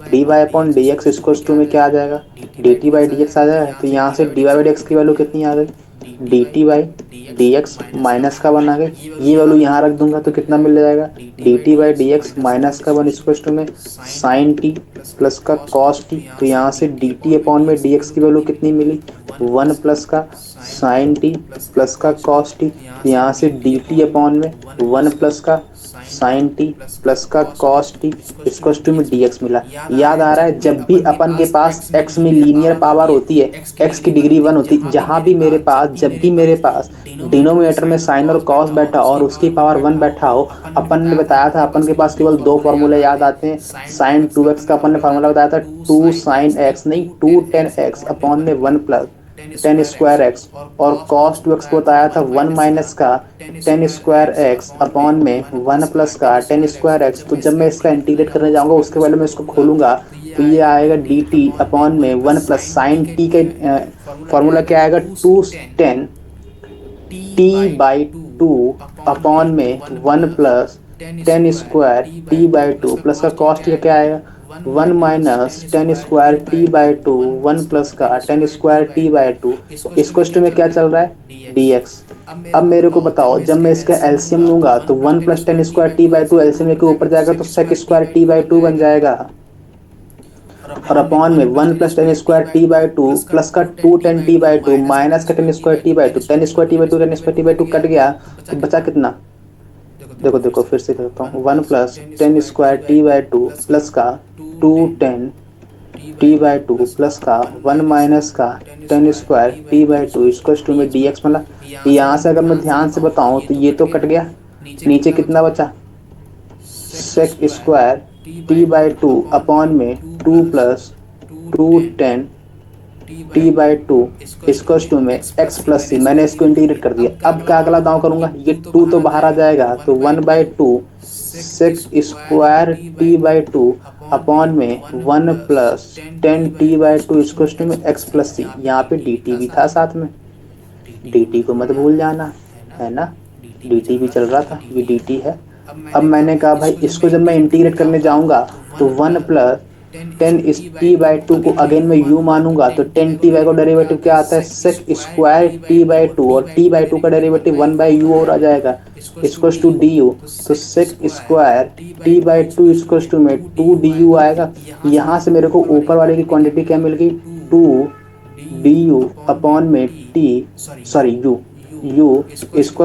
D Y upon D X equals to में क्या आ जाएगा, D T by D X आ जाएगा। तो यहाँ से D Y by D X की वैल्यू कितनी आ गई, D T by D X minus का वन आ गई। ये वैल्यू यहाँ रख दूंगा तो कितना मिल जाएगा, D T by D X minus का वन इक्वल्स टू में साइन टी प्लस का कॉस टी। तो यहाँ से डी टी अपॉन में डी एक्स की वैल्यू कितनी मिली, वन प्लस का साइन टी प्लस का कॉस टी। तो यहाँ से डी टी अपॉन में वन प्लस का साइन टी प्लस का कॉस टी इक्वल्स टू में डी एक्स मिला। याद आ रहा है, जब भी अपन के पास x में लीनियर पावर होती है, x की डिग्री 1 होती है, जहां भी मेरे पास, जब भी मेरे पास डिनोमिनेटर में साइन और कॉस बैठा और उसकी पावर 1 बैठा हो, अपन ने बताया था अपन के पास केवल दो फॉर्मूले याद आते हैं। साइन 2x का अपन ने फॉर्मूला बताया था, 2 साइन x नहीं 2 tan x अपॉन में 1 प्लस टेन स्क्वायर एक्स और कॉस टू एक्स को बताया था 1 माइनस का टेन स्क्वायर एक्स अपॉन में 1 प्लस का टेन स्क्वायर एक्स। तो जब मैं इसका इंटीग्रेट करने जाऊंगा उसके पहले मैं इसको खोलूंगा तो ये आएगा डी टी अपॉन में 1 प्लस साइन टी का फॉर्मूला क्या आएगा 2 tan T by two upon में 1 plus tan square T by two plus का कॉस्ट का क्या आएगा 1 minus tan square T by two 1 plus का tan square T by two. इस क्वेश्चन में क्या चल रहा है डी एक्स। अब मेरे को बताओ जब मैं इसका एलसीएम लूंगा तो 1 plus tan square T by two LCM के ऊपर जाएगा तो sec square T by two बन जाएगा और अपॉन में 1 plus tan square T by two plus का 2 tan T by two minus का tan square T by two tan square T by two tan square T by two cut गया तो बचा कितना। देखो देखो फिर से करता हूँ 1 plus tan square T by two plus का 2 tan T by two plus का 1 माइनस का tan square T by two इसको टू में डी एक्स मिला। यहाँ से अगर मैं ध्यान से बताऊँ तो ये तो कट गया, नीचे कितना बचा sec square T by two upon में 2 प्लस 2 टेन टी बाई टू इसको टू में एक्स प्लस सी। मैंने इसको इंटीग्रेट कर दिया। अब क्या अगला दांव करूंगा, ये 2 तो बाहर आ जाएगा तो 1/2 sec square T by two upon में 1 plus tan T by two इसको टू में एक्स प्लस सी। यहाँ पे डी टी भी था साथ में, डी टी को मत भूल जाना है ना, डी टी भी चल रहा था, ये डी टी है। अब मैंने कहा भाई इसको जब मैं इंटीग्रेट करने जाऊंगा तो 1 प्लस टेन इस टी बाई टू को अगेन मैं यू मानूंगा तो टेन टी बाई का डेरिवेटिव क्या आता है sec square T by two और टी बाई टू का डेरिवेटिव 1/u और आ जाएगा इसको टू डी यू। तो sec square T by two इसको टू में 2 डी यू आएगा। यहाँ से मेरे को ऊपर वाले की क्वांटिटी क्या मिल गई 2 डी यू अपॉन में टी सॉरी यू इसको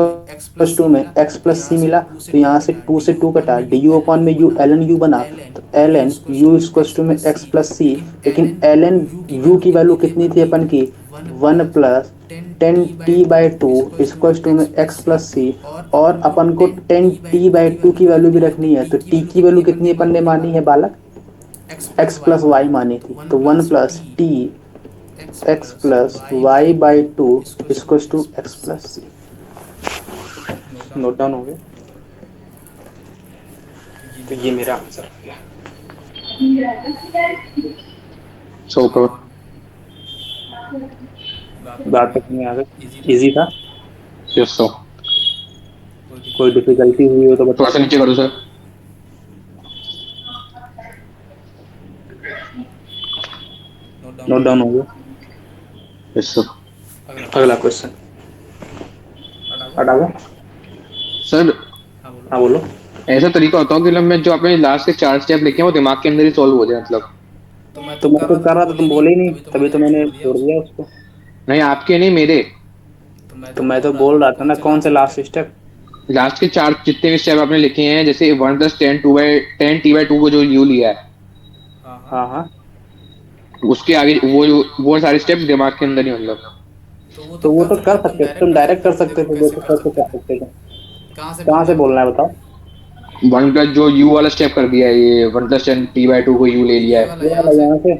टू में एक्स प्लस सी मिला। तो यहाँ से 2 से 2 कटा डी यू अपॉन में यू एल एन यू बना तो एल एन यू इसको टू में एक्स प्लस सी। लेकिन एल एन यू की वैल्यू कितनी थी अपन की 1 plus tan T by two इसको टू में एक्स प्लस सी और अपन को टेन टी बाई टू की वैल्यू भी रखनी है। तो टी की वैल्यू कितनी अपन ने मानी है बालक एक्स प्लस वाई मानी थी। तो 1 plus T X plus Y by two इसको two x plus C. Note down हो गया। तो ये मेरा आंसर हो गया। सो बात तक में आ गई, इजी था। यस सो कोई डिफिकल्टी हुई हो तो थोड़ा सा नीचे करो सर। नोट डाउन हो गया। Yes sir. अगला क्वेश्चन हटाओ सर। हाँ बोलो। ऐसा तरीका होता है कि मैं जो अपने लास्ट के 4 स्टेप लिखे हैं वो दिमाग के अंदर ही सॉल्व हो जाए मतलब। तो मैं तो कर रहा था तुम बोले ही नहीं तभी तो मैंने छोड़ दिया उसको। नहीं आपके नहीं मेरे। तो मैं तो बोल रहा था ना कौन से लास्ट स्टेप। लास्ट के 4 जितने भी स्टेप आपने लिखे हैं जैसे 1 plus tan T by two को जो यू लिया है हाँ हाँ उसके आगे वो सारे स्टेप दिमाग के अंदर ही मतलब। तो वो तो कर सकते थे, तुम डायरेक्ट कर सकते थे, जैसे कैसे कर सकते थे। कहाँ से बोलना है बताओ। 1 प्लस जो यू वाला स्टेप कर दिया है ये 1 plus tan T by two को यू ले लिया है ये वाला यहाँ से।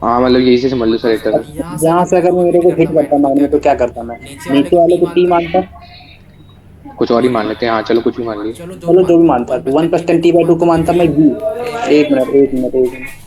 हाँ मतलब यही से समझ लो सर एक तरह से। यहाँ से अगर मैं मेरे को हिट करता मानने तो क्या करता मैं नीचे वाले को टी मानता कुछ और ही मान लेते हैं। हाँ चलो कुछ भी मान लीजिए। चलो जो भी मानता है 1 plus tan T by two को मानता मैं यू। एक मिनट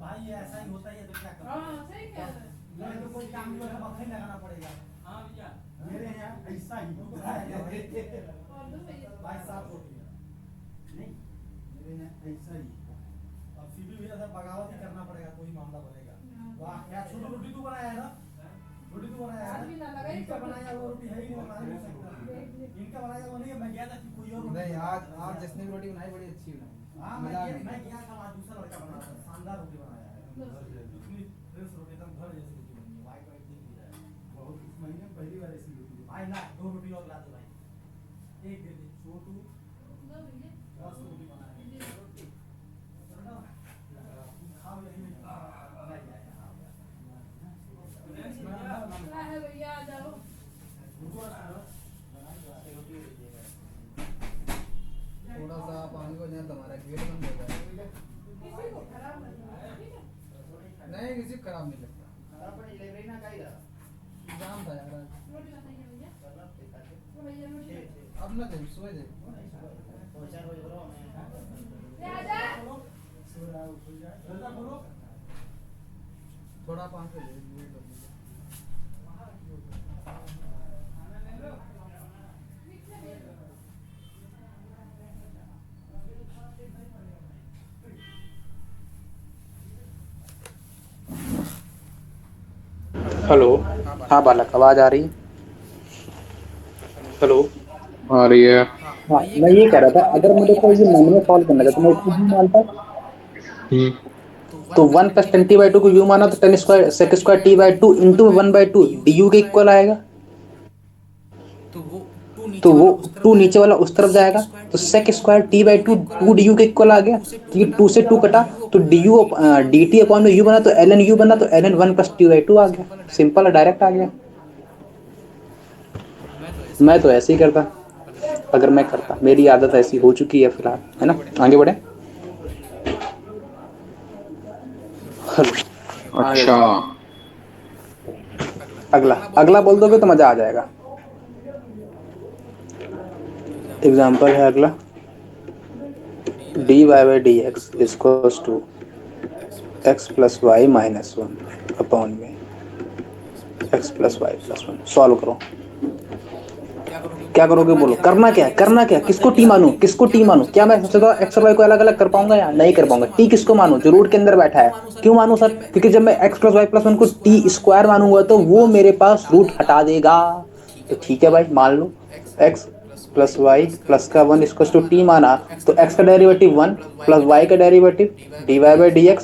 भाई ऐसा ही होता है तो क्या करें। हाँ सही कह रहे हैं। तो कोई काम नहीं होगा, मक्खन लगाना पड़ेगा। हाँ भैया मेरे यहाँ ऐसा ही होता है भाई साफ रोटी नहीं मेरे यहाँ ऐसा ही। और सीधी भी ऐसा बगावत ही करना पड़ेगा, कोई मामला बनेगा। वाह क्या छोटी रोटी तू बनाया है ना, रोटी तू बनाया है। इनका बनाया वो रोटी है ही नहीं, बना नहीं सकता। इनका बनाया वो नहीं है। मैं गया था कि कोई और नहीं, आज जिसने भी रोटी बनाई बड़ी अच्छी बनाई। हाँ मैं गया था, आज दूसरा लड़का बना था, शानदार रोटी बनाया है। इतनी फ्रेश रोटी एकदम घर जैसी रोटी बनी है, वाइट वाइट दिख रहा है। बहुत इस महीने में पहली बार ऐसी रोटी भाई ना। 2 रोटी और ला दो भाई, एक दे दे छोटू। 10 रोटी बना है रोटी खाओ यही नहीं भैया आ जाओ। थोड़ा सा पानी को जाए तुम्हारा गेट बंद हो जाएगा। किसी को खराब नहीं किसी को खराब नहीं लगता। जाम था यार अब ना दे सुबह दे थोड़ा पाँच पे हेलो। हाँ बालक, आवाज आ रही है? हेलो। आ रही है। हाँ मैं ये कह रहा था, अगर मेरे को ये मैनुअल सॉल्व करना था तो मैं इसको यू मानता। हम्म, तो 1 + 10t/2 को यू माना तो 10 square sec square t/2 into 1/2 du के इक्वल आएगा। तो वो 2 नीचे वाला उस तरफ जाएगा, तो sec स्क्वायर t/2 2 du के इक्वल आ गया। तो ये 2 से 2 कटा, तो du dt अपॉन में u बना, तो ln u बना, तो ln 1 + t/2 आ गया। सिंपल है, डायरेक्ट आ गया। मैं तो ऐसे ही करता, अगर मैं करता, मेरी आदत ऐसी हो चुकी है फिलहाल, है ना। आगे बढ़े। अच्छा अगला अगला बोल दोगे तो मजा आ जाएगा। एग्जाम्पल है अगला, dy/dx equals to x + y - 1 upon में x + y + 1। सॉल्व करो। क्या करोगे बोलो, करना क्या है, करना क्या, किसको टी मानूं, किसको टी मानूं? क्या मैं सबसे ज्यादा एक्स और वाई को अलग अलग कर पाऊंगा? या नहीं कर पाऊंगा। टी किसको मानूं? जो रूट के अंदर बैठा है। क्यों मानूं सर? क्योंकि जब मैं x + y + 1 को टी स्क्वायर मानूंगा तो वो मेरे पास रूट हटा देगा। तो ठीक है भाई, मान लो x + y + का 1 इक्वल्स टू टी माना, तो x का डेरिवेटिव 1 + y का डेरिवेटिव dy/dx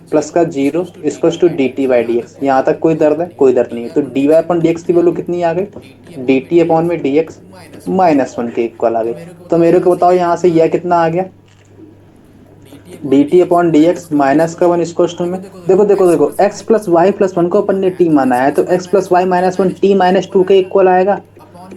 प्लस का 0 इक्वल्स टू dt/dx। यहाँ तक कोई दर्द है? कोई दर्द नहीं है। तो dy/dx की वैल्यू कितनी आ गई? dt अपॉन में dx -1 के इक्वल आ गई। तो मेरे को बताओ यहाँ से यह कितना आ गया? dt अपॉन dx माइनस का 1 इक्वल्स टू में, देखो देखो देखो, x + y + 1 को अपन ने t माना है, तो x + y - 1 t - 2 के इक्वल आएगा।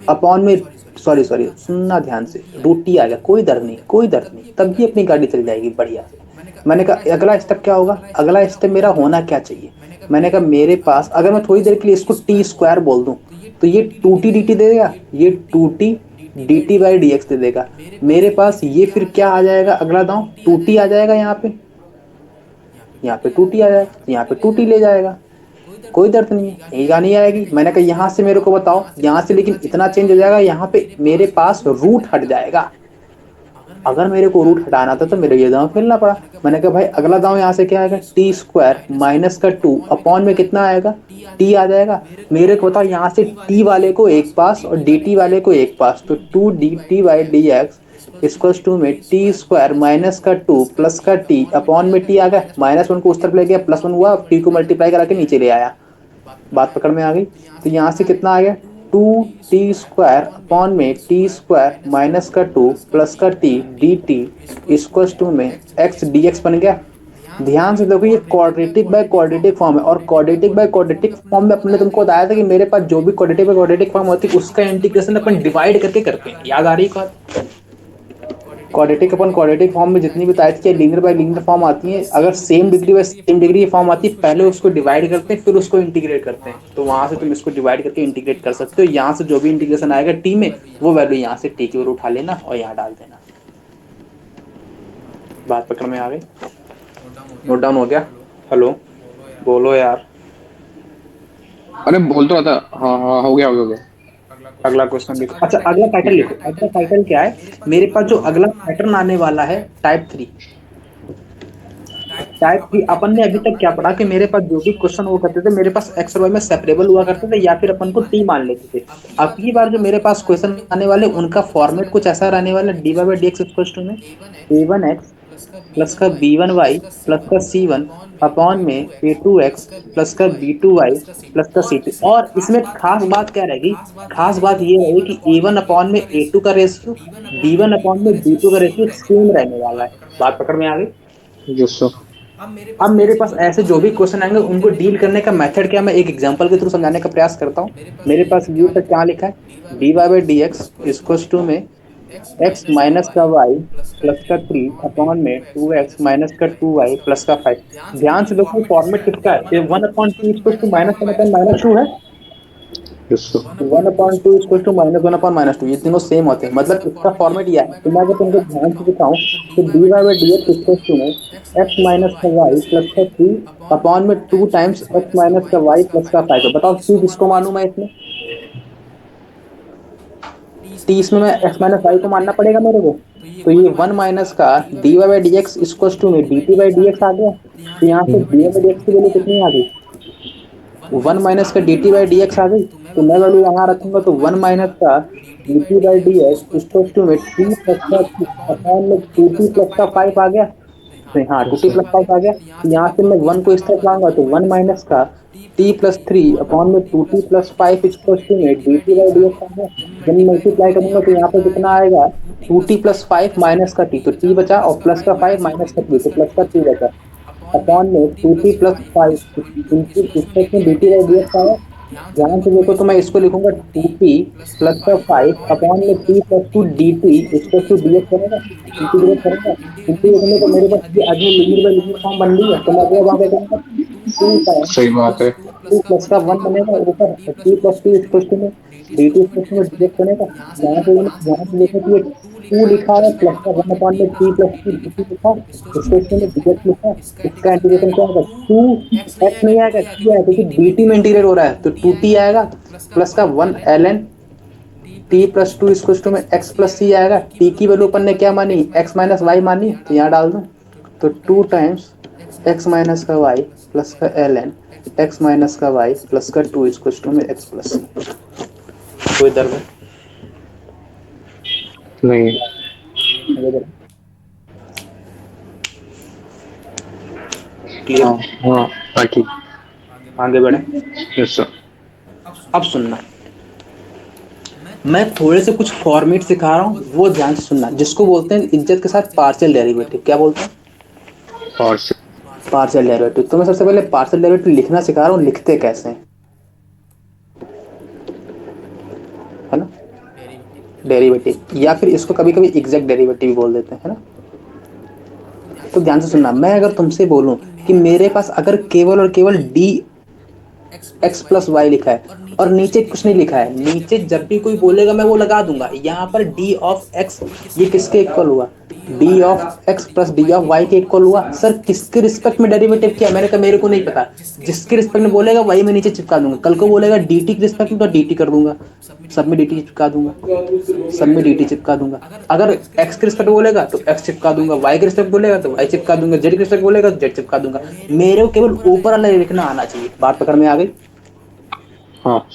अपॉन में सॉरी सॉरी सुनना ध्यान से, रूट टी आ गया। कोई दर्द नहीं, कोई दर्द नहीं, तब भी अपनी गाड़ी चल जाएगी बढ़िया से। मैंने कहा अगला स्टेप क्या होगा? अगला स्टेप मेरा होना क्या चाहिए? मैंने कहा मेरे पास, अगर मैं थोड़ी देर के लिए इसको टी स्क्वायर बोल दूं तो ये 2t dt दे देगा, ये 2t dt/dx दे देगा। मेरे पास ये फिर क्या आ जाएगा? अगला दांव 2t आ जाएगा। यहाँ पे 2t आ जाएगा, यहाँ पे 2t ले जाएगा। कोई दर्द नहीं है, यही गानी आएगी। मैंने कहा यहाँ से मेरे को बताओ, यहाँ से लेकिन इतना चेंज हो जाएगा, यहाँ पे मेरे पास रूट हट जाएगा। अगर मेरे को रूट हटाना था तो मेरे ये दांव खेलना पड़ा। मैंने कहा भाई अगला दांव यहाँ से क्या आएगा? टी स्क्वायर माइनस का 2 अपॉन में कितना आएगा? टी आ जाएगा। मेरे को बताओ यहाँ से टी वाले को एक पास और डी टी वाले को एक पास, तो 2dt/dx इक्वल्स टू में टी स्क्वायर माइनस का 2 प्लस का टी अपॉन में टी आ गया। -1 को उस तरफ ले गया, +1 हुआ, टी को मल्टीप्लाई करा के नीचे ले आया। बात पकड़ में आ गई। तो यहाँ से कितना आ गया? 2t² अपॉन में t² माइनस का 2 प्लस का t dt इक्वल्स टू में x dx बन गया। ध्यान से देखो, ये क्वाड्रेटिक बाय क्वाड्रेटिक फॉर्म है, और क्वाड्रेटिक बाय क्वाड्रेटिक फॉर्म में अपने तुमको बताया था कि मेरे पास जो भी क्वाड्रेटिक बाय क्वाड्रेटिक फॉर्म होती है उसका इंटीग्रेशन अपन डिवाइड करके करते हैं। याद आ रही है? क्वाड्रेटिक अपन क्वाड्रेटिक फॉर्म में जितनी भी टाइप्स की लीनियर बाय लीनियर फॉर्म आती है, अगर same degree by same degree की फॉर्म आती है, पहले उसको डिवाइड करते हैं फिर उसको इंटीग्रेट करते हैं। तो वहां से तुम इसको डिवाइड करके इंटीग्रेट कर सकते हो। यहाँ से जो भी इंटीग्रेशन आएगा टी में, वो वैल्यू यहाँ से टी की ओर उठा लेना और यहाँ डाल देना। बात पकड़ में आ गई? नोट डाउन हो गया? हेलो, बोलो यार। बोलो यार। अरे बोल तो रहा था। हाँ हाँ, हो गया। अगला अगला क्वेश्चन क्वेश्चन। लिखो। अच्छा अच्छा, अगला अगला टाइटल टाइटल लिखो। लिखो। अगला अगला टाइटल क्या टाइटल है? क्या है? मेरे पास जो अगला पैटर्न आने वाला है टाइप 3। टाइप 3 अपन ने अभी तक क्या पढ़ा कि मेरे पास जो भी क्वेश्चन हुआ करते थे, मेरे पास एक्स और वाई में सेपरेबल हुआ करते थे, या फिर अपन को टी मान लेते थे। अब की बार जो मेरे पास क्वेश्चन आने वाले, उनका फॉर्मेट कुछ ऐसा रहने वाला, d Y by D x equal to में ए वन एक्स प्लस का बी वन वाई प्लस का सी वन अपॉन में ए टू एक्स प्लस का बी टू वाई प्लस का सी टू। और इसमें खास बात क्या रहेगी? खास बात ये रहेगी कि ए वन अपॉन में ए टू का रेशियो, बी वन अपॉन में बी टू का रेशियो सेम रहने वाला है। बात पकड़ में आ गई? जसो अब मेरे पास ऐसे जो भी क्वेश्चन आएंगे, उनको डील करने का मेथड क्या, मैं एक एग्जांपल के थ्रू समझाने का प्रयास करता हूँ। मेरे पास ये तक क्या लिखा है? D Y by D x equal to में एक्स माइनस का वाई प्लस का 3 अपॉन में 2x माइनस का 2y प्लस का 5। ध्यान से देखो फॉर्मेट किसका है? ये 1/2 इक्वल टू माइनस 1/-2 है। जसो 1/2 इक्वल टू -1/-2, ये तीनों सेम होते हैं। मतलब इसका फॉर्मेट यह है। तो मैं अगर तुमको ध्यान से दिखाऊं तो d Y by D x equal to में एक्स माइनस का वाई प्लस का 3 अपॉन में 2 टाइम्स एक्स माइनस का वाई प्लस का 5। बताओ टी किसको मानूं मैं इसमें? टी इसमें मैं एक्स माइनस वाई को मानना पड़ेगा मेरे को। तो ये 1 माइनस का D Y by D x equal to में D T by D X आ गया। तो यहाँ से D Y by D X की वैल्यू कितनी आ गई? 1 माइनस का D T by D X आ गई। तो मैं वैल्यू यहाँ रखूंगा, तो 1 माइनस का D T by D x equal to में टी प्लस का अपॉन में टू टी प्लस का 5 आ गया। तो हाँ, टू टी जसो प्लस 5 आ गया। तो यहाँ से मैं 1 को इस तरफ लाऊंगा, तो 1 माइनस का टी प्लस 3 अपॉन में two T plus 5 equal to में D T by D X आ गया। जब मैं मल्टीप्लाई करूंगा तो यहाँ पे कितना आएगा? टू टी प्लस 5 माइनस का टी, तो टी बचा, और प्लस का 5 माइनस का 3, तो प्लस का 2 बचा। अपॉन में two T plus 5 into equal में D T by D X आया। ध्यान से देखो तो मैं इसको लिखूंगा टू टी प्लस का 5 अपॉन में t plus two d t equal to d x बनेगा। इंटीग्रेट करेंगे, इंटीग्रेट करने तो मेरे पास ये आगे लिमिट बाई लिमिट फॉर्म बन रही है। तो मैं अगला वहां पे करूंगा टू टाइम सही बात है। टू प्लस का 1 बनेगा ऊपर, टी प्लस टू इक्वल में डी टी इक्वल में डी एक्स बनेगा। यहाँ से देखो तो ये 2 लिखा है प्लस का 1 अपॉन में t plus two d T लिखा, इक्वल में डी एक्स लिखा। इसका इंटीग्रेशन क्या होगा? टू एक्स नहीं आएगा, टी आएगा, क्योंकि डी टी में इंटीग्रेट हो रहा है। तो टू टी आएगा प्लस का 1 l n t plus two equal to में एक्स प्लस सी आएगा। टी की वैल्यू अपन ने क्या मानी? एक्स माइनस वाई मानी, तो यहाँ डाल दूं। तो 2 टाइम्स एक्स माइनस का वाई प्लस का एल एन एक्स माइनस का वाई प्लस का 2 इक्वल टू में एक्स प्लस सी। कोई दर्द है? नहीं। क्लियर? हाँ हाँ, बाकी आगे बढ़े। जसो अब सुनना, मैं थोड़े से कुछ फॉर्मेट सिखा रहा हूँ, वो ध्यान से सुनना। जिसको बोलते हैं इज्जत के साथ पार्शियल डेरिवेटिव। क्या बोलते हैं? और से पार्शियल डेरिवेटिव। तो मैं सबसे पहले पार्शियल डेरिवेटिव लिखना सिखा रहा हूँ, लिखते कैसे हैं, है ना? डेरिवेटिव, या फिर इसको कभी कभी एग्जैक्ट डेरिवेटिव बोल देते हैं, है ना? तो ध्यान से सुनना, मैं अगर तुमसे बोलूं कि मेरे पास अगर केवल और केवल डी एक्स प्लस वाई लिखा है और नीचे कुछ नहीं लिखा है, नीचे जब भी कोई बोलेगा मैं वो लगा दूंगा। यहाँ पर डी ऑफ एक्स ये किसके इक्वल हुआ? D of x plus d of y के इक्वल हुआ। सर किसके रिस्पेक्ट में डेरिवेटिव किया? मैंने कहा मेरे को नहीं पता। जिसके रिस्पेक्ट में बोलेगा वही मैं नीचे चिपका दूंगा। कल को बोलेगा डी टी के रिस्पेक्ट में, तो डी टी कर दूंगा, सब में डी टी चिपका दूंगा, सब में डी टी चिपका दूंगा। अगर एक्स के रिस्पेक्ट बोलेगा तो एक्स चिपका दूंगा, वाई के रिस्पेक्ट बोलेगा तो वाई चिपका दूंगा, जेड के रिस्पेक्ट बोलेगा तो जेड चिपका दूंगा। मेरे को केवल ऊपर वाला लिखना आना चाहिए। बात पकड़ में आ गई? हाँ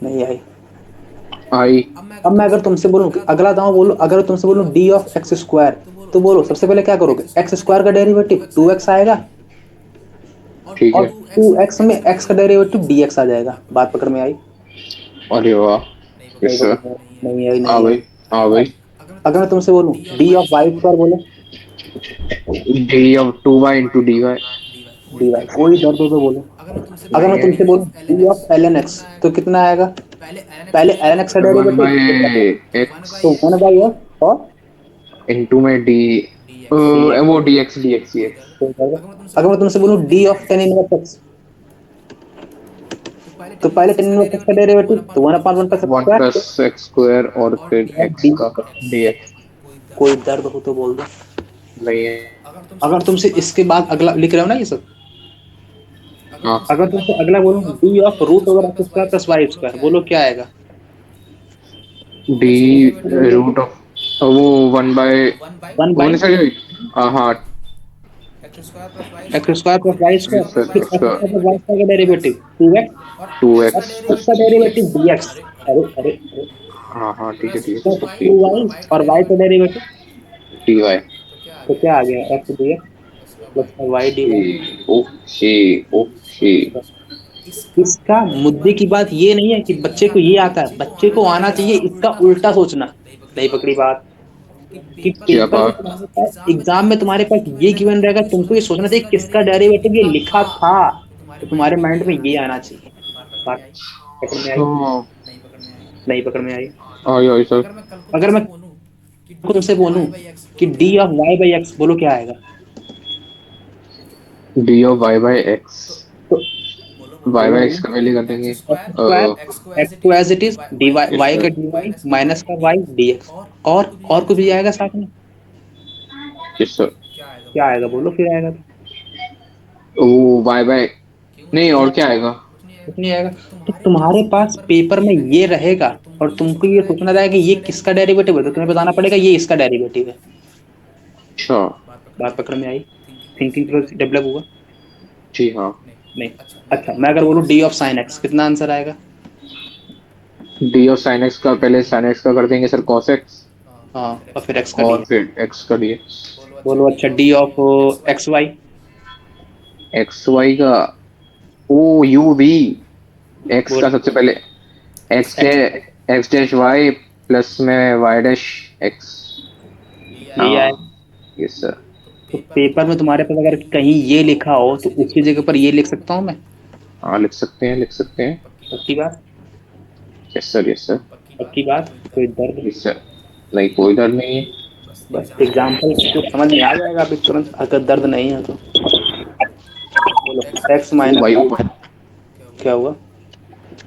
नहीं आई? आई। अब मैं अगर तुमसे बोलूं, अगला दांव बोलो, अगर तुमसे बोलूं डी ऑफ एक्स स्क्वायर, तो बोलो सबसे पहले क्या करोगे? एक्स स्क्वायर का डेरिवेटिव 2x आएगा, ठीक और है। 2x में x का डेरिवेटिव dx आ जाएगा। बात पकड़ में आई? अरे वाह, नहीं यस नहीं आई? हाँ नहीं भाई, आई? हाँ भाई। अगर मैं तुमसे बोलूं डी ऑफ वाई स्क्वायर, बोलो d of 2y into d y. D y. कोई दर्द हो तो बोलो। अगर मैं तुमसे बोलूं d of l n x, तो कितना आएगा? पहले एल एन एक्स का 1 बाई डेरिवेटिव एक्स तो 1 बाई एक्स, और इंटू में डी वो डी एक्स अगर मैं तुमसे बोलूं d of tan inverse x, तो पहले टेन इनवर्स एक्स का डेरिवेटिव तो 1/1 प्लस 1 प्लस एक्स स्क्वायर और फिर एक्स का डी एक्स। कोई दर्द हो तो बोल दो। नहीं है। अगर तुमसे इसके बाद अगला लिख रहे हो ना ये सब, हाँ अगर तुमसे अगला बोलो d of root over x square plus y square, बोलो क्या आएगा? डी रूट ऑफ वो 1/, वन वो बाई नहीं सर। हाँ x square plus y x square, square plus y x square, square फिर प्लस एक्स वाई इसका square plus square, y square का डेरिवेटिव 2x, और टू x का एक्स उसका डेरिवेटिव डेरिवेटिव dx। dx। अरे अरे अरे अरे अरे अरे, हाँ हाँ ठीक है प्लस ठीक है two plus y okay. Two और वाई y का और y का डेरिवेटिव, डेरिवेटिव, डी वाई। तो क्या आ तो गया क्या आ x गया? x dx प्लस का प्लस y। का y dy। Okay okay. इसका इसका मुद्दे की बात ये नहीं है कि बच्चे को ये आता है, बच्चे को आना चाहिए इसका उल्टा सोचना। नहीं पकड़ी बात कि क्या पेपर में बात। तुम्हारे पास, एग्जाम में तुम्हारे पास ये गिवन रहेगा, तुमको ये सोचना चाहिए किसका डेरिवेटिव ये लिखा था, तो तुम्हारे माइंड में ये आना चाहिए। बात पकड़ में आई? हाँ नहीं पकड़ में आई। नहीं पकड़ में आई? आई आई सर। अगर मैं कल को अगर तुमसे मैं बोलूं कि डी तुमसे ऑफ बोलूं वाई बाई एक्स, कि बोलो क्या डी आएगा? ऑफ वाई बाई एक्स, बोलो क्या आएगा? D of y by x. तो तो बोलो वाई बोलो। बाई एक्स का वैल्यू कर देंगे। एक्स स्क्वायर, स्क्वायर एक्स को एज एक्स इट को is, as it is, d y का वाई डी का इसका डी वाई माइनस का माइनस वाई का वाई dx, डी एक्स, और कुछ भी आएगा साथ में? Yes sir. क्या आएगा? क्या बोलो आएगा? क्या बोलो आएगा? फिर आएगा तो। वो वाई बाई, क्यों नहीं नहीं और आएगा? क्या आएगा। कुछ नहीं कुछ आएगा। नहीं आएगा। तो तो तुम्हारे तुम्हारे पास पास पेपर में ये रहेगा तुमको और ये तुमको सोचना ये रहेगा सोचना कि रहेगा कि ये किसका डेरिवेटिव है, तो तुम्हें बताना पड़ेगा ये इसका डेरिवेटिव है। अच्छा। बात पकड़ में बात आई? पकड़ में आई? Thinking thinking process process develop हुआ? जी हाँ। नहीं। नहीं। अच्छा अच्छा, मैं अगर बोलूँ डी ऑफ साइन एक्स, कितना आंसर आएगा? डी ऑफ साइन एक्स का पहले साइन एक्स का कर देंगे सर कॉस एक्स, हाँ, और फिर एक्स का डी और एक्स। फिर एक्स का डी एक्स। बोलो अच्छा बोलो डी अच्छा, d of of x y. X y. X y का ओ यू वी, एक्स बोल का सबसे पहले एक्स डे, x, x dash y plus में वाई डैश एक्स। ये ये आएगा। हाँ आएगा। Yes sir. तो तो पेपर में पेपर में तुम्हारे तुम्हारे पास अगर कहीं ये लिखा हो तो उसकी जगह पर ये लिख सकता हूँ मैं। हाँ लिख सकते हैं लिख सकते हैं। पक्की बात, पक्की बात? Yes sir yes sir. पक्की बात, पक्की बात? कोई कोई दर्द दर्द? Yes sir. नहीं कोई डर नहीं है। नहीं। बस बस एग्जाम्पल एग्जाम्पल कुछ समझ में आ जाएगा अभी तुरंत, अगर दर्द नहीं है तो। बोलो x x minus o minus भाई ओ वाई। भाई, क्या हुआ? क्या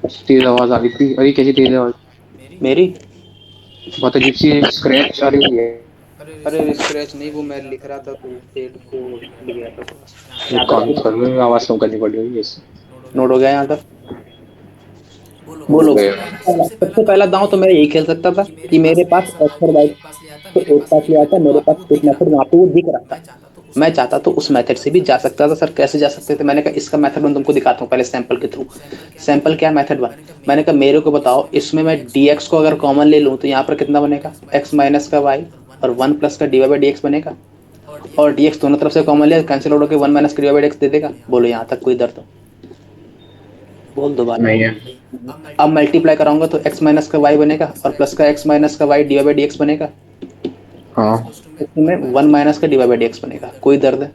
हुआ? तेज आवाज आ रही थी। अरे कैसी तेज आवाज। मेरी मेरी? बहुत अजीब सी स्क्रैच आ रही है। अरे अरे स्क्रैच स्क्रैच नहीं, नहीं, मैं वो लिख मैं रहा था लिख रहा तो था तो हेड को हिल गया था थोड़ा यहाँ सा। तक यहाँ नोट हो तक काम गया। कर में आवाज कम करनी पड़ी होगी इससे। नोट हो गया। नोट हो गया यहाँ तक? बोलो हो बोलो। गया। सबसे पहला सबसे दांव पहला तो मैं दांव तो यही मैं यही खेल खेल सकता सकता था था कि कि मेरे मेरे पास पास एक्स और एक्स वाई और को वाई एक पास ले आता, तो मेरे एक पास पास एक ले आता, मेथड मेरे वहाँ पे पास वो एक दिख रहा मेथड था। वहाँ पे वो दिख रहा मैं था। चाहता तो उस मैं मेथड चाहता से तो भी उस जा मेथड सकता से था, भी जा सर सकता कैसे था। जा सर सकते कैसे थे? जा मैंने सकते कहा थे? मैंने कहा सैंपल इसका मेथड मैं तुमको दिखाता हूँ पहले सैंपल के थ्रू। सैंपल क्या है? सैंपल क्या मेथड बन? मैंने कहा मैंने मेरे कहा को मेरे को बताओ बताओ, इसमें मैं dx को dx अगर को अगर कॉमन ले कॉमन लूँ ले तो लूँ तो यहाँ यहाँ पर पर कितना कितना बनेगा? बनेगा? x x माइनस माइनस का का y y और और 1 1 प्लस प्लस का का D Y by D x dx बनेगा। बनेगा। और और dx dx दोनों दोनों तरफ तरफ से से कॉमन कॉमन लिया, लिया, कैंसिल कैंसिल हो हो के के 1 1 माइनस माइनस का का D Y dy by D by X दे देगा। यहाँ बोलो तक यहाँ कोई तक कोई दर्द? दर्द हो? बोल दो बात। नहीं है। अब मल्टीप्लाई कराऊंगा तो x माइनस का y बनेगा और प्लस का x माइनस का y d Y by D x बनेगा। हाँ इसमें 1 माइनस का D Y by D x बनेगा। कोई दर्द है?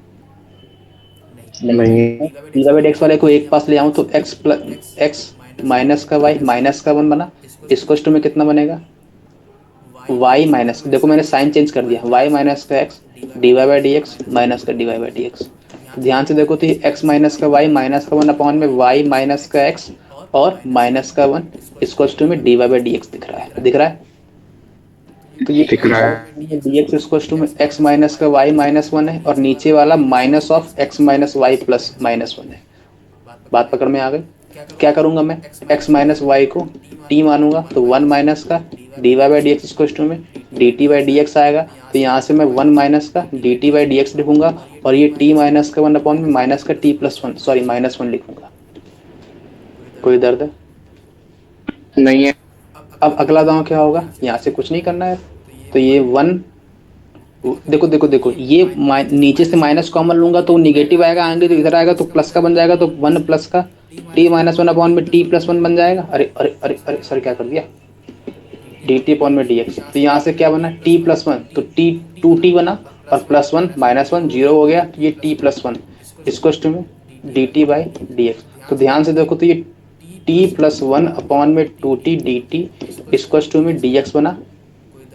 नहीं। नहीं। D Y by D x वाले को एक पास ले आऊं तो x प्लस x माइनस का y माइनस का 1 बना। इसको टू में कितना बनेगा? y माइनस, देखो मैंने साइन चेंज कर दिया, y माइनस का x D Y by D X minus का D Y by D X. ध्यान से देखो तो ये x माइनस का y माइनस का 1 अपॉन में y माइनस का x और माइनस का 1 इसको टू में D Y by D X दिख रहा है, दिख रहा है? तो ये दिख रहा है। डी एक्स इसको टू में x माइनस का y माइनस 1 है और नीचे वाला minus of x minus y plus minus 1 है। बात पकड़ में आ गई? क्या करूंगा मैं? x माइनस वाई को t मानूंगा तो 1 माइनस का D Y by D x इसको टू में D T by D x आएगा, तो यहाँ से मैं 1 माइनस का D T by D x लिखूंगा और ये t माइनस का 1 अपॉन में माइनस का t प्लस 1 सॉरी माइनस 1 लिखूंगा। कोई दर्द है? नहीं है। अब अगला दांव क्या होगा? यहाँ से कुछ नहीं करना है, तो ये 1, देखो देखो देखो ये नीचे से माइनस कॉमन लूंगा तो निगेटिव आएगा, आएंगे तो इधर आएगा तो प्लस का बन जाएगा, तो 1 प्लस का t माइनस 1 अपॉन में t प्लस 1 बन जाएगा। अरे अरे अरे अरे सर क्या कर दिया? डी टी अपॉन में डी एक्स, तो यहाँ से क्या बना? t प्लस 1, तो t 2t बना और प्लस 1 माइनस 1 जीरो हो गया, तो ये t प्लस 1 इसको टू में D T by D x. तो ध्यान से देखो तो ये t प्लस 1 अपॉन में 2t डी टी इसको टू में डी एक्स बना।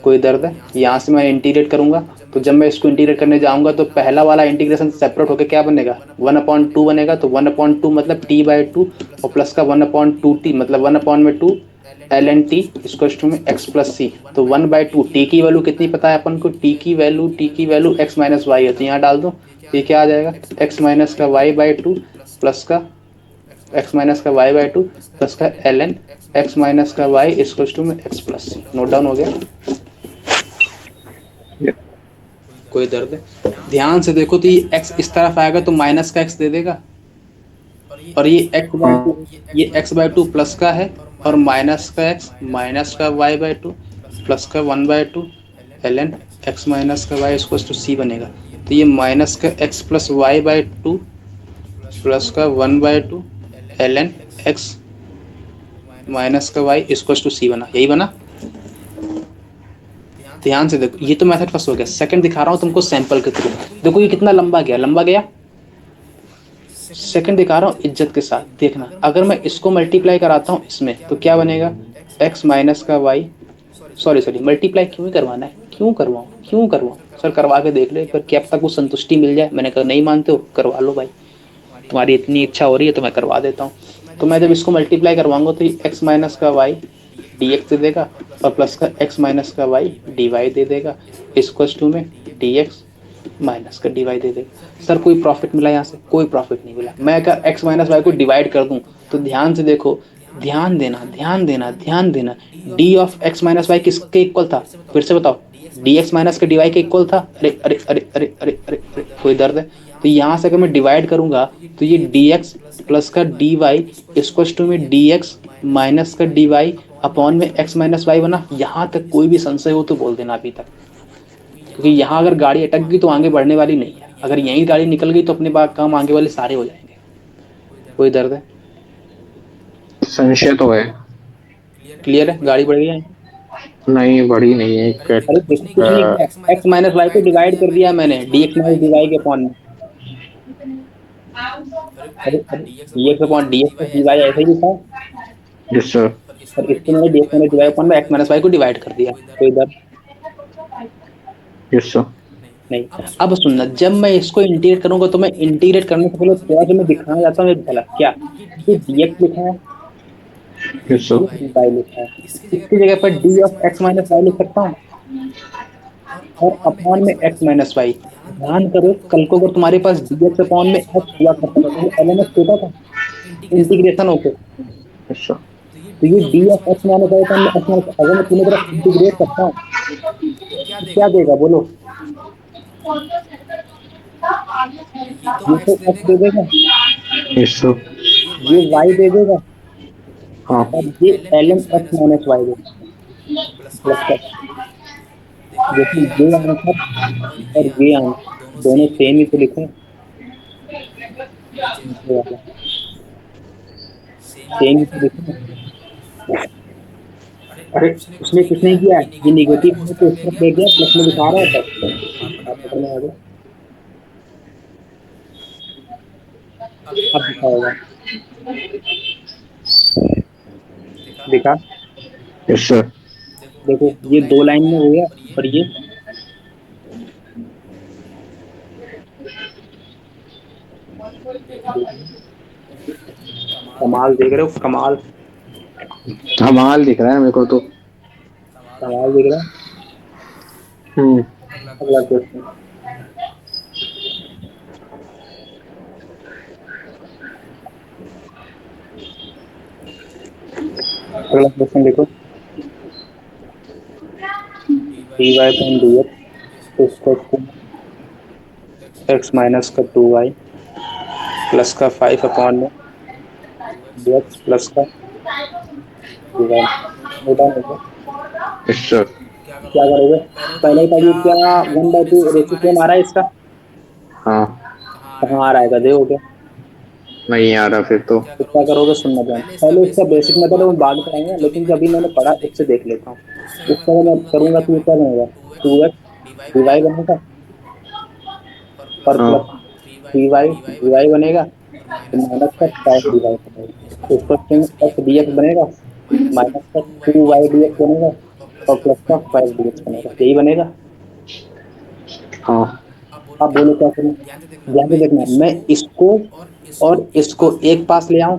कोई दर्द है? यहाँ से मैं इंटीग्रेट करूंगा, तो जब मैं इसको इंटीग्रेट करने जाऊंगा तो पहला वाला इंटीग्रेशन सेपरेट होकर क्या बनेगा? 1/2 बनेगा, तो 1/2 मतलब t बाई 2 और प्लस का 1/2t मतलब 1 अपॉन में 2 l n t equal to में एक्स प्लस सी, तो 1/2 टी की वैल्यू कितनी पता है अपन को, टी की वैल्यू एक्स माइनस वाई है, तो यहाँ डाल दो, ये क्या आ जाएगा एक्स माइनस का y/2 प्लस का एक्स माइनस का y/2 प्लस का एल एन एक्स माइनस का y इक्वल टू में x plus C. Note down हो गया? कोई दर्द है? ध्यान से देखो तो ये x इस तरफ आएगा तो माइनस का x दे देगा, और ये x/2 प्लस का है, और माइनस का x माइनस का y/2 प्लस का 1/2 ln x माइनस का y इक्वल टू सी बनेगा। तो ये माइनस का x प्लस y/2 प्लस का 1/2 ln x माइनस का y इक्वल टू सी बना। यही बना? ध्यान से देखो, ये तो मेथड फर्स्ट हो गया। सेकंड दिखा रहा हूँ तुमको सैंपल के थ्रू। देखो ये कितना लंबा गया, सेकंड दिखा रहा हूँ इज्जत के साथ। देखना, अगर मैं इसको मल्टीप्लाई कराता हूँ इसमें तो क्या बनेगा, x माइनस का y, सॉरी मल्टीप्लाई क्यों करवाना है, क्यों करवाऊँ सर, करवा के देख ले फिर, क्या पता कुछ संतुष्टि मिल जाए। मैंने कहा नहीं मानते हो, करवा लो भाई, तुम्हारी इतनी इच्छा हो रही है तो मैं करवा देता हूँ। तो मैं जब इसको मल्टीप्लाई करवाऊंगा तो ये x माइनस का y dx दे देगा, और प्लस का x माइनस का y dy दे देगा, इक्वल टू में dx माइनस का dy दे देगा। सर कोई प्रॉफिट मिला यहाँ से? कोई प्रॉफिट नहीं मिला। मैं अगर x माइनस वाई को डिवाइड कर दूं तो ध्यान से देखो, ध्यान देना, d of x minus y किसके इक्वल था? फिर से बताओ, dx माइनस का dy के इक्वल था? अरे, कोई दर्द है? तो यहाँ से अगर मैं डिवाइड करूंगा तो ये dx प्लस का dy इक्वल टू में dx माइनस का dy अपॉन में x माइनस वाई बना। यहाँ तक कोई भी संशय हो तो बोल देना अभी तक, क्योंकि यहाँ अगर गाड़ी अटक गई तो आगे बढ़ने वाली नहीं है। अगर यहीं गाड़ी निकल गई तो अपने बात काम आगे वाले सारे हो जाएंगे। कोई दर्द है? संशय तो है। क्लियर है? गाड़ी बढ़ गई है? नहीं, बड़ी नहीं है। अरे देखो कुछ नहीं किया, x माइनस वाई को डिवाइड कर दिया मैंने dx माइनस dy के अपॉन में। अरे dx upon dx plus dy ऐसा ही लिखा है, यस सर। और इसको मैंने dx माइनस dy अपॉन में x माइनस वाई को डिवाइड कर दिया। कोई दर्द यस सर। नहीं? अब सुनना, जब मैं इसको इंटीग्रेट करूंगा तो मैं इंटीग्रेट करने से पहले थोड़ा सा मैं दिखाना चाहता हूँ एक झलक। क्या ये dx लिखा है, यस सर। dy लिखा है, इसकी जगह पर d of x minus y लिख सकता हूँ, और अपॉन में x माइनस वाई। ध्यान करो, कल को अगर तुम्हारे पास dx अपॉन में x हुआ करता था तो ln x होता था इंटीग्रेशन होके। Yes sir. तो ये d of x minus y upon में x माइनस, अगर मैं तीनों तरफ इंटीग्रेट करता हूँ तो क्या देगा बोलो? ये तो x दे देगा, यस सर। ये y दे देगा, हाँ। और ये ln x माइनस वाई देगा प्लस का। देखो ये आंसर और ये आंसर दोनों सेम ही तो लिखे हैं, ये वाला सेम ही तो लिखे हैं। अरे उसने कुछ नहीं किया, ये निगेटिव है तो उस तरफ ले गया, प्लस में दिखा रहा है तब आप पकड़ने आ गए। अब दिखाएगा, दिखा। Yes sir. देखो ये 2 लाइन में हो गया, और ये कमाल देख रहे हो, कमाल कमाल दिख रहा है मेरे को तो। कमाल देख रहे हो। अगला क्वेश्चन, अगला क्वेश्चन देखो, dy upon dx equal to x minus का 2y प्लस का 5 अपॉन में dx प्लस का dy। नोट डाउन होगा? Yes sir. क्या करोगे? पहले का ये क्या 1/2 रेसिप्रोकल आ रहा है इसका, हाँ। कहाँ आ रहा है? देखो क्या नहीं आ रहा फिर तो। तो क्या करोगे? सुनना ध्यान, पहले इसका बेसिक मेथड है वो बाद में पढ़ाएंगे, लेकिन जो अभी मैंने पढ़ा उससे देख लेता हूँ। इसका अगर मैं करूंगा तो ये क्या बनेगा, 2x dy बनेगा, और हाँ। प्लस 3y dy बनेगा, तो माइनस का 5 dy बनेगा, इसको x dx बनेगा, माइनस का 2y dx बनेगा, और प्लस का 5 dx बनेगा। यही बनेगा। हाँ। अब बोलो क्या करूँ? ध्यान से देखना, मैं इसको और इसको एक पास ले आऊं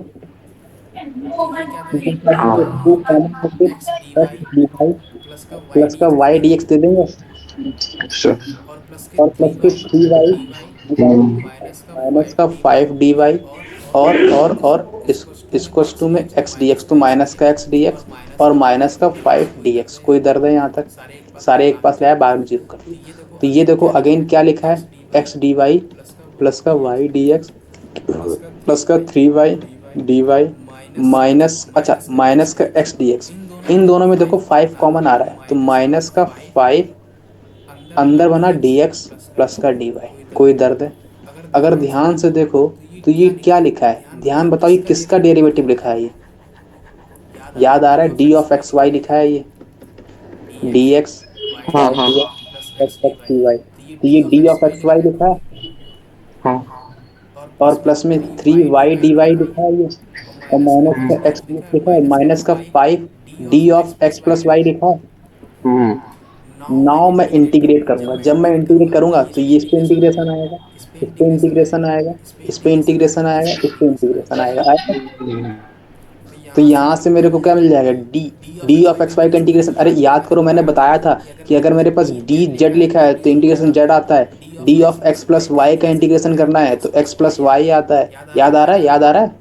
ये क्या दे टू देंगे कॉमन करके x d y x d y plus का वाई डी दे देंगे सर और प्लस और के प्लस के थ्री वाई माइनस का 5 dy और इसको टू में x dx तो माइनस का x dx और माइनस का 5 dx। कोई दर्द है यहाँ तक? सारे एक पास लाया, बाहर में जीरो कर दिया। तो ये देखो अगेन क्या लिखा है, x dy प्लस का y dx प्लस का 3y dy माइनस, अच्छा माइनस का x dx। इन दोनों में देखो 5 कॉमन आ रहा है, तो माइनस का 5 अंदर बना dx प्लस का dy। कोई दर्द है? अगर ध्यान से देखो तो ये क्या लिखा है, ध्यान बताओ, ये किसका डेरिवेटिव लिखा है? ये याद आ रहा है, d ऑफ एक्स वाई लिखा है, ये dx हाँ हाँ प्लस dy। तो ये d ऑफ एक्स वाई लिखा है हाँ और प्लस में 3y dy लिखा है ये, और माइनस का x लिखा है, माइनस का 5 d of x plus y लिखा है। नाउ मैं इंटीग्रेट करूंगा, जब मैं इंटीग्रेट करूंगा तो ये इस पे इंटीग्रेशन आएगा, इस पे इंटीग्रेशन आएगा, इस पे इंटीग्रेशन आएगा, इस पे इंटीग्रेशन आएगा। तो यहाँ से मेरे को क्या मिल जाएगा, डी ऑफ एक्स वाई का इंटीग्रेशन। अरे याद करो, मैंने बताया था कि अगर मेरे पास डी जेड लिखा है तो इंटीग्रेशन जेड आता है, d of x plus y का इंटीग्रेशन करना है तो एक्स प्लस वाई आता है। याद आ रहा है? याद आ रहा है?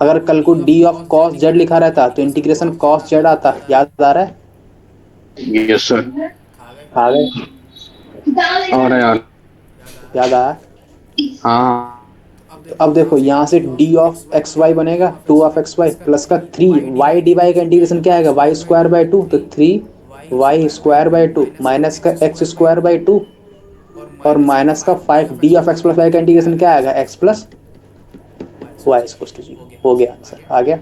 अगर कल को डी ऑफ कॉस जेड लिखा रहता तो इंटीग्रेशन कॉस जेड आता। याद आ रहा है? Yes sir. आ गए? और यार याद आया? हाँ अब देखो यहाँ से d ऑफ एक्स वाई बनेगा 2 ऑफ एक्स वाई प्लस का 3y dy का इंटीग्रेशन क्या आएगा, y स्क्वायर बाई 2, तो 3y स्क्वायर बाई 2 माइनस का x स्क्वायर बाई 2 और माइनस का 5 d of x plus y का इंटीग्रेशन क्या आएगा, x plus y equal to 0। हो गया आंसर, आ गया।